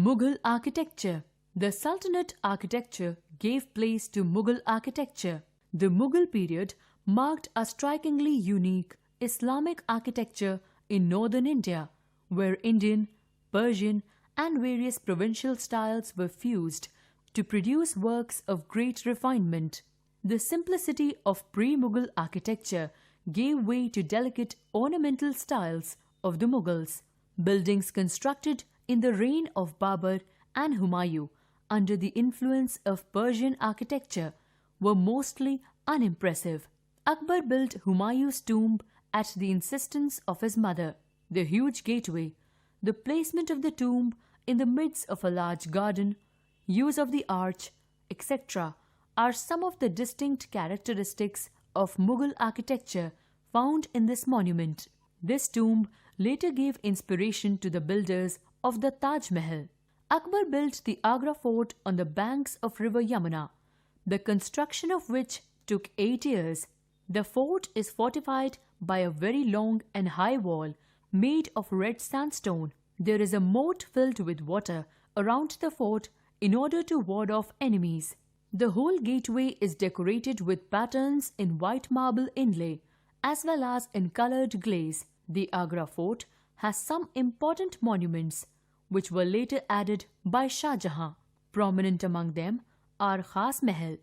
Mughal architecture. The Sultanate architecture gave place to Mughal architecture. The Mughal period marked a strikingly unique Islamic architecture in northern India, where Indian, Persian, and various provincial styles were fused to produce works of great refinement. The simplicity of pre-Mughal architecture gave way to delicate ornamental styles of the Mughals. Buildings constructed in the reign of Babur and Humayun under the influence of Persian architecture were mostly unimpressive. Akbar built Humayun's tomb at the insistence of his mother. The huge gateway, the placement of the tomb in the midst of a large garden, use of the arch, etc., are some of the distinct characteristics of Mughal architecture found in this monument. This tomb later gave inspiration to the builders of the Taj Mahal. Akbar built the Agra fort on the banks of river Yamuna, the construction of which took 8 years. The fort is fortified by a very long and high wall made of red sandstone. There is a moat filled with water around the fort in order to ward off enemies. The whole gateway is decorated with patterns in white marble inlay as well as in coloured glaze. The Agra fort has some important monuments which were later added by Shah Jahan. Prominent among them are Khas Mahal,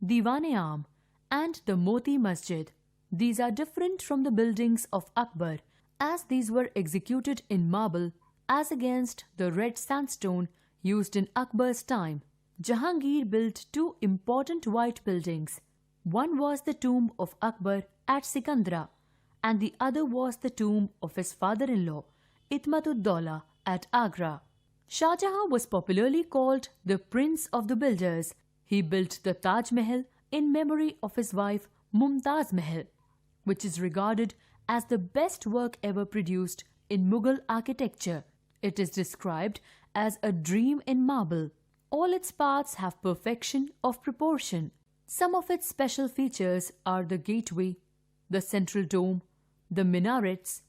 Diwan-e-Aam, and the Moti Masjid. These are different from the buildings of Akbar, as these were executed in marble as against the red sandstone used in Akbar's time. Jahangir built two important white buildings. One was the tomb of Akbar at Sikandra, and the other was the tomb of his father-in-law, Itmat-ud-Dawla, at Agra. Shah Jahan was popularly called the Prince of the Builders. He built the Taj Mahal in memory of his wife Mumtaz Mahal, which is regarded as the best work ever produced in Mughal architecture. It is described as a dream in marble. All its parts have perfection of proportion. Some of its special features are the gateway, the central dome, the minarets,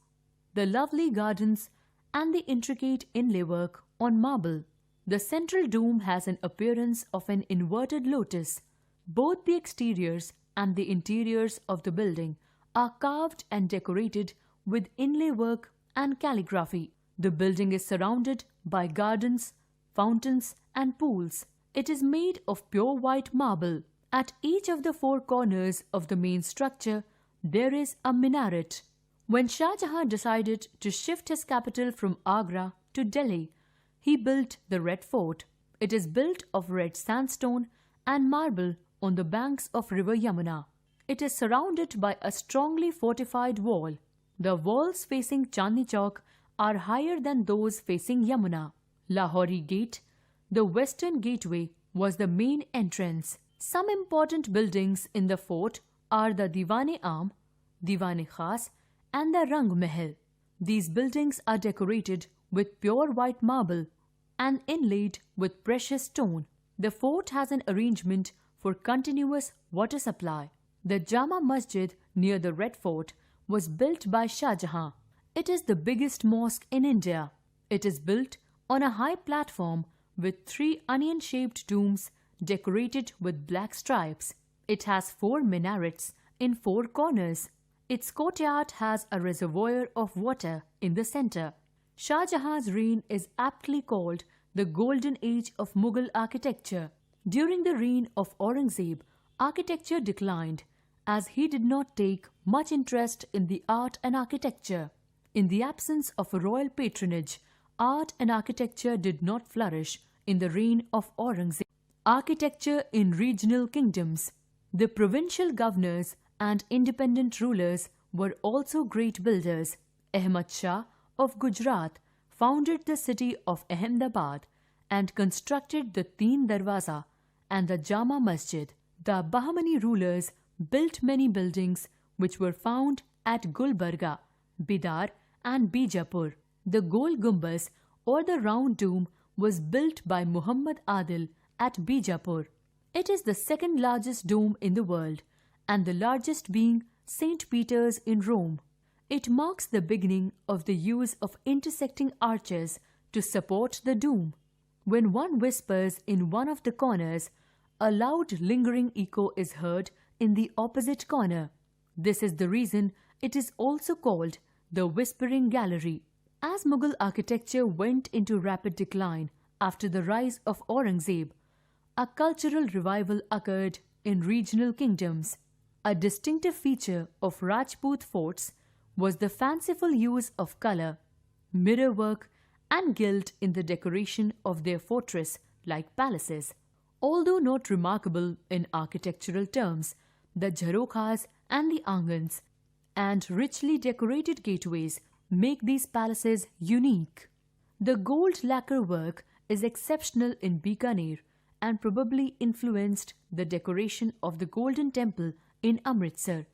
the lovely gardens, and the intricate inlay work on marble. The central dome has an appearance of an inverted lotus. Both the exteriors and the interiors of the building are carved and decorated with inlay work and calligraphy. The building is surrounded by gardens, fountains, and pools. It is made of pure white marble. At each of the four corners of the main structure, there is a minaret. When Shah Jahan decided to shift his capital from Agra to Delhi, he built the Red Fort. It is built of red sandstone and marble on the banks of river Yamuna. It is surrounded by a strongly fortified wall. The walls facing Chandni Chowk are higher than those facing Yamuna. Lahori Gate, the western gateway, was the main entrance. Some important buildings in the fort are the Diwan-e-Aam, Diwan-e-Khas, and the Rang Mahal. These buildings are decorated with pure white marble and inlaid with precious stone. The fort has an arrangement for continuous water supply. The Jama Masjid near the Red Fort was built by Shah Jahan. It is the biggest mosque in India. It is built on a high platform with 3 onion-shaped domes decorated with black stripes. It has 4 minarets in 4 corners. Its courtyard has a reservoir of water in the center. Shah Jahan's reign is aptly called the Golden Age of Mughal architecture. During the reign of Aurangzeb, architecture declined as he did not take much interest in the art and architecture. In the absence of a royal patronage, art and architecture did not flourish in the reign of Aurangzeb. Architecture in regional kingdoms. The provincial governors and independent rulers were also great builders. Ahmad Shah of Gujarat founded the city of Ahmedabad and constructed the Teen Darwaza and the Jama Masjid. The Bahmani rulers built many buildings which were found at Gulbarga, Bidar, and Bijapur. The Gol Gumbaz, or the round dome, was built by Muhammad Adil at Bijapur. It is the second largest dome in the world, and the largest being St. Peter's in Rome. It marks the beginning of the use of intersecting arches to support the dome. When one whispers in one of the corners, a loud lingering echo is heard in the opposite corner. This is the reason it is also called the Whispering Gallery. As Mughal architecture went into rapid decline after the rise of Aurangzeb, a cultural revival occurred in regional kingdoms. A distinctive feature of Rajput forts was the fanciful use of color, mirror work, and gilt in the decoration of their fortress-like palaces. Although not remarkable in architectural terms, the jharokhas and the angans and richly decorated gateways make these palaces unique. The gold lacquer work is exceptional in Bikaner and probably influenced the decoration of the Golden Temple in Amritsar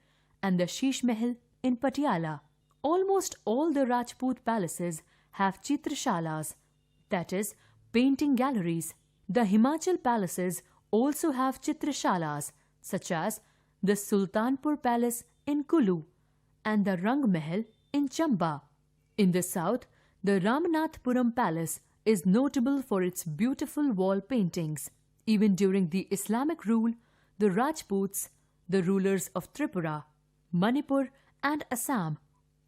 and the Sheesh Mahal in Patiala. Almost all the Rajput palaces have chitrashalas, that is, painting galleries. The Himachal palaces also have chitrashalas, such as the Sultanpur Palace in Kulu and the Rang Mahal in Chamba. In the south, the Ramanathpuram Palace is notable for its beautiful wall paintings. Even during the Islamic rule, the Rajputs, the rulers of Tripura, Manipur and Assam,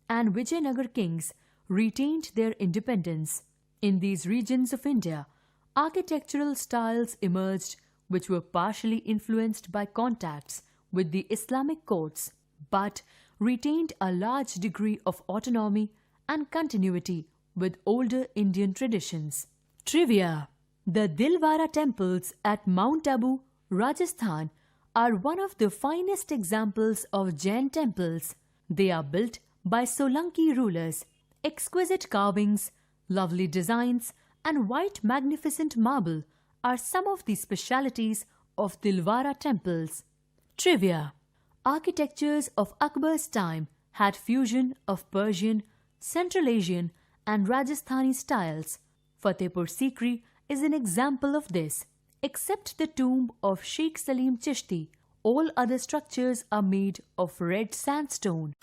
and Vijayanagar kings retained their independence. In these regions of India, architectural styles emerged which were partially influenced by contacts with the Islamic courts, but retained a large degree of autonomy and continuity with older Indian traditions. Trivia: the Dilwara temples at Mount Abu, Rajasthan, are one of the finest examples of Jain temples. They are built by Solanki rulers. Exquisite carvings, lovely designs, and white magnificent marble are some of the specialities of Dilwara temples. Trivia: architectures of Akbar's time had fusion of Persian, Central Asian, and Rajasthani styles. Fatehpur Sikri is an example of this. Except the tomb of Sheikh Salim Chishti, all other structures are made of red sandstone.